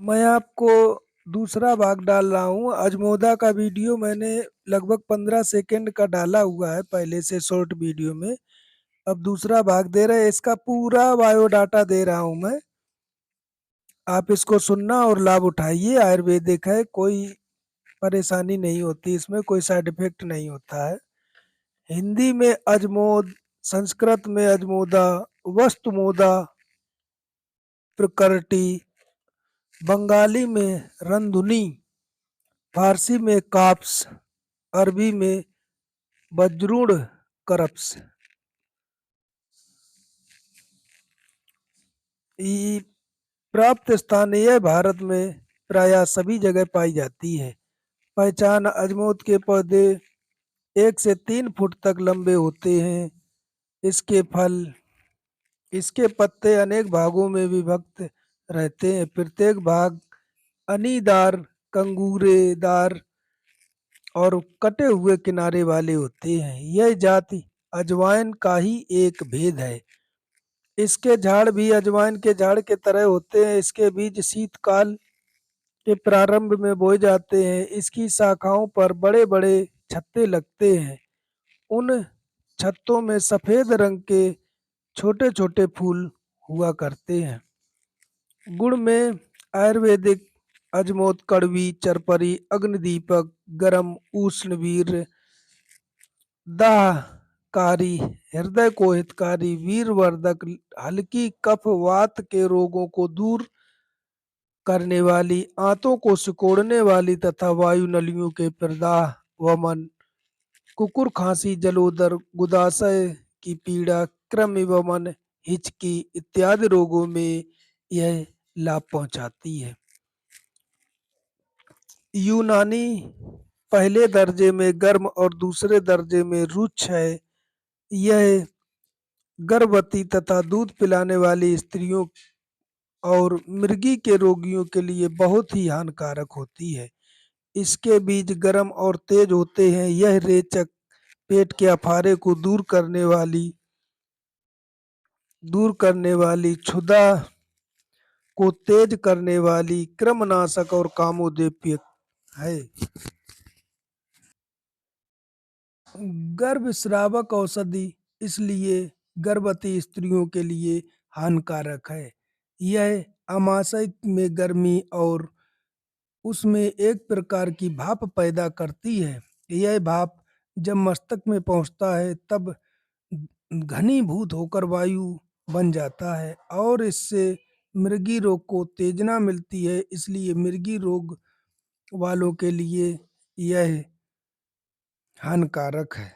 मैं आपको दूसरा भाग डाल रहा हूँ। अजमोदा का वीडियो मैंने लगभग 15 सेकंड का डाला हुआ है पहले से शॉर्ट वीडियो में। अब दूसरा भाग दे रहे हैं, इसका पूरा बायोडाटा दे रहा हूँ मैं। आप इसको सुनना और लाभ उठाइए। आयुर्वेदिक है, कोई परेशानी नहीं होती इसमें, कोई साइड इफेक्ट नहीं होता है। हिंदी में अजमोद, संस्कृत में अजमोदा, वस्तुमोदा, प्रकृति, बंगाली में रंधुनी, फारसी में काप्स, अरबी में बजरूण करप्स। ये प्राप्त स्थानीय भारत में प्रायः सभी जगह पाई जाती है। पहचान: अजमोद के पौधे 1 से 3 फुट तक लंबे होते हैं। इसके फल, इसके पत्ते अनेक भागों में विभक्त रहते हैं। प्रत्येक भाग अनीदार, कंगूरेदार और कटे हुए किनारे वाले होते हैं। यह जाति अजवाइन का ही एक भेद है। इसके झाड़ भी अजवाइन के झाड़ के तरह होते हैं। इसके बीज शीतकाल के प्रारंभ में बोए जाते हैं। इसकी शाखाओं पर बड़े बड़े छत्ते लगते हैं। उन छत्तों में सफेद रंग के छोटे छोटे फूल हुआ करते हैं। गुण में आयुर्वेदिक अजमोद कड़वी, चरपरी, अग्निदीपक, गरम, उष्णवीर, दाहकारी, हृदय को हितकारी, वीरवर्धक, हल्की कफ वात के रोगों को दूर करने वाली, आंतों को सिकोड़ने वाली तथा वायु नलियों के प्रदाह, वमन, कुकुर खांसी, जलोदर, गुदाशय की पीड़ा, कृमि वमन, हिचकी इत्यादि रोगों में यह लाभ पहुंचाती है। यूनानी पहले दर्जे में गर्म और दूसरे दर्जे में रुक्ष है। यह गर्भवती तथा दूध पिलाने वाली स्त्रियों और मिर्गी के रोगियों के लिए बहुत ही हानिकारक होती है। इसके बीज गर्म और तेज होते हैं। यह रेचक, पेट के अफारे को दूर करने वाली, क्षुधा को तेज करने वाली, क्रमनाशक और कामोद्दीपक है। गर्भस्रावक औषधि, इसलिए गर्भवती स्त्रियों के लिए हानिकारक है। यह आमाशय में गर्मी और उसमें एक प्रकार की भाप पैदा करती है। यह भाप जब मस्तक में पहुंचता है तब घनीभूत होकर वायु बन जाता है और इससे मृगी रोग को उत्तेजना मिलती है। इसलिए मृगी रोग वालों के लिए यह हानिकारक है।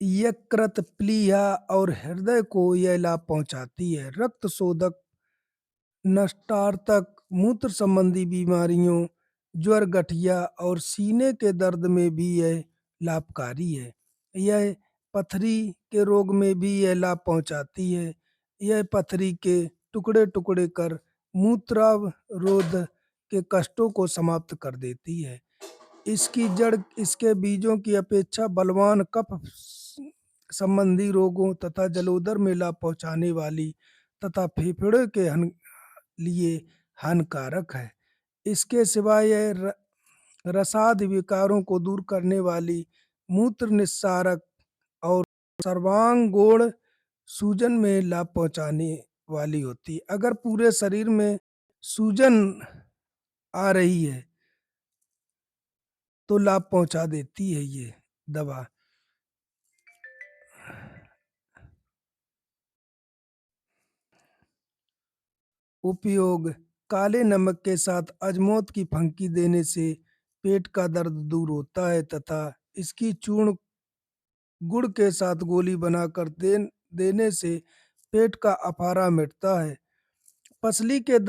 यकृत, प्लीहा और हृदय को यह लाभ पहुंचाती है। रक्त शोधक, नष्टार्थक, मूत्र संबंधी बीमारियों, ज्वर, गठिया और सीने के दर्द में भी यह लाभकारी है। यह पथरी के रोग में भी यह लाभ पहुंचाती है। यह पथरी के टुकड़े टुकड़े कर मूत्रावरोध के कष्टों को समाप्त कर देती है। इसकी जड़ इसके बीजों की अपेक्षा बलवान, कफ संबंधी रोगों तथा जलोदर में लाभ पहुंचाने वाली तथा फेफड़े के लिए हानिकारक है। इसके सिवाय यह रसाद विकारों को दूर करने वाली, मूत्र निस्सारक और सर्वांगोण सूजन में लाभ पहुंचाने वाली होती है। अगर पूरे शरीर में सूजन आ रही है तो लाभ पहुंचा देती है ये दवा। उपयोग: काले नमक के साथ अजमोद की फंकी देने से पेट का दर्द दूर होता है तथा इसकी चूर्ण गुड़ के साथ गोली बनाकर देने से पेट का अफारा मिटता है। पसली के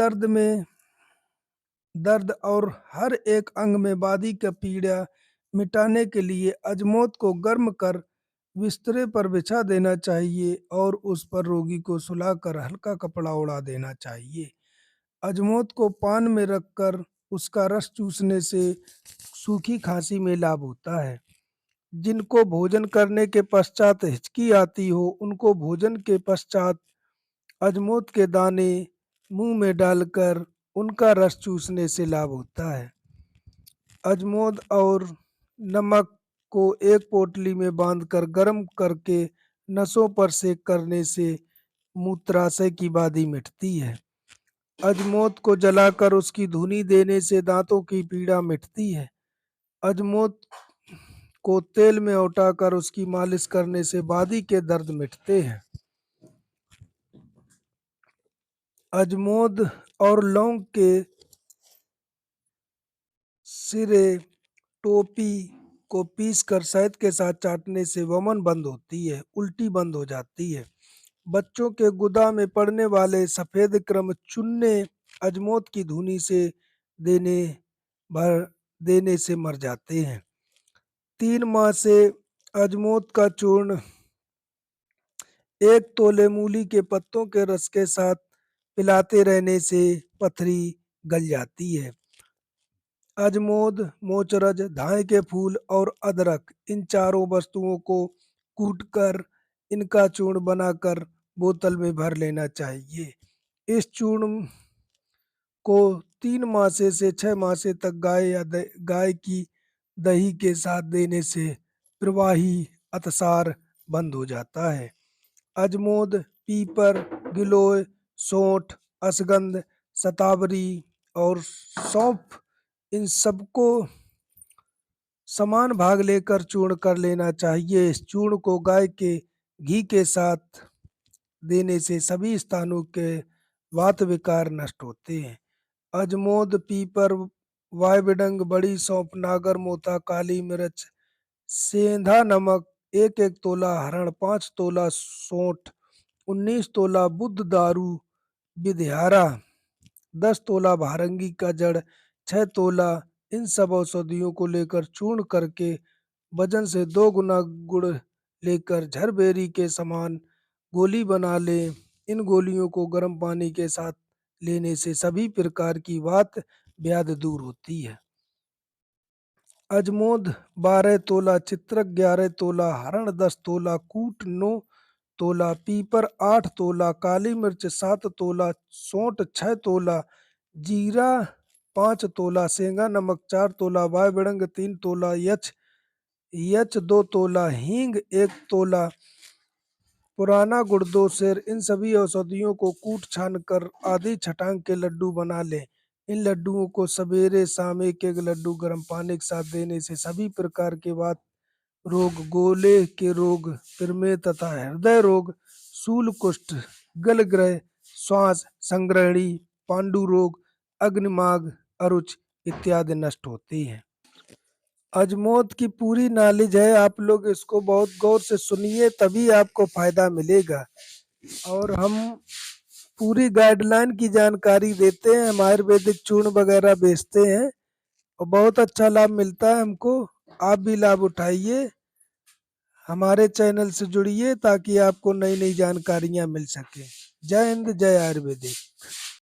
दर्द और हर एक अंग में बादी का पीड़ा मिटाने के लिए अजमोद को गर्म कर बिस्तरे पर बिछा देना चाहिए और उस पर रोगी को सुलाकर हल्का कपड़ा ओढ़ा देना चाहिए। अजमोद को पान में रखकर उसका रस चूसने से सूखी खांसी में लाभ होता है। जिनको भोजन करने के पश्चात हिचकी आती हो, उनको भोजन के पश्चात अजमोद के दाने मुंह में डालकर उनका रस चूसने से लाभ होता है। अजमोद और नमक को एक पोटली में बांधकर गर्म करके नसों पर सेक करने से मूत्राशय की बाधी मिटती है। अजमोद को जलाकर उसकी धुनी देने से दांतों की पीड़ा मिटती है। अजमोद को तेल में उठाकर उसकी मालिश करने से बादी के दर्द मिटते हैं। अजमोद और लौंग के सिरे टोपी को पीसकर शहद के साथ चाटने से वमन बंद होती है, उल्टी बंद हो जाती है। बच्चों के गुदा में पड़ने वाले सफेद क्रम चुन्ने अजमोद की धुनी से देने भर देने से मर जाते हैं। 3 माह से अजमोद का चूर्ण 1 तोले मूली के पत्तों के रस के साथ पिलाते रहने से पथरी गल जाती है। अजमोद, मोचरज, धाए के फूल और अदरक, इन चारों वस्तुओं को कूटकर इनका चूर्ण बनाकर बोतल में भर लेना चाहिए। इस चूर्ण को 3 मासे से 6 मासे तक गाय की दही के साथ देने से प्रवाही अतसार बंद हो जाता है। अजमोद, पीपर, गिलोय, सौंठ, अश्वगंध, शतावरी और सौंफ, इन सबको समान भाग लेकर चूर्ण कर लेना चाहिए। इस चूर्ण को गाय के घी के साथ देने से सभी स्थानों के वात विकार नष्ट होते हैं। अजमोद, पीपर, वायबिडंग, बड़ी सौंफ, नागर मोथा, काली मिर्च, सेंधा नमक, 1-1 तोला हरण, 5 तोला सौंठ, 19 तोला बुद्ध दारू विधियारा, 10 तोला भारंगी का जड़, 6 तोला, इन सब औषधियों को लेकर चूर्ण करके वजन से 2 गुना गुड़ लेकर झरबेरी के समान गोली बना लें। इन गोलियों को गर्म पानी के साथ लेने से सभी प्रकार की वात व्याधि दूर होती है। अजमोद 12 तोला, चित्रक 11 तोला, हरण 10 तोला, कूट 9 तोला, पीपर 8 तोला, काली मिर्च 7 तोला, सौंठ 6 तोला, जीरा 5 तोला, सेंगा नमक 4 तोला, वायबिडंग 3 तोला, यच यच 2 तोला, हींग 1 तोला, पुराना गुड़ 2 सेर। इन सभी औषधियों को कूट छान कर आधी छटांग के लड्डू बना लें। इन लड्डुओं को सवेरे शाम 1-1 लड्डू गर्म पानी के साथ देने से सभी प्रकार के वात रोग, गोले के रोग, प्रमेह तथा हृदय रोग, शूल कुष्ठ, गलग्रह, श्वास संग्रहणी, पांडु रोग, अग्निमाग, अरुच इत्यादि नष्ट होती हैं। अजमोद की पूरी नॉलेज है, आप लोग इसको बहुत गौर से सुनिए, तभी आपको फायदा मिलेगा। और हम पूरी गाइडलाइन की जानकारी देते हैं, हम आयुर्वेदिक चूर्ण वगैरह बेचते हैं और बहुत अच्छा लाभ मिलता है हमको। आप भी लाभ उठाइए, हमारे चैनल से जुड़िए ताकि आपको नई नई जानकारियां मिल सके। जय हिंद, जय आयुर्वेदिक।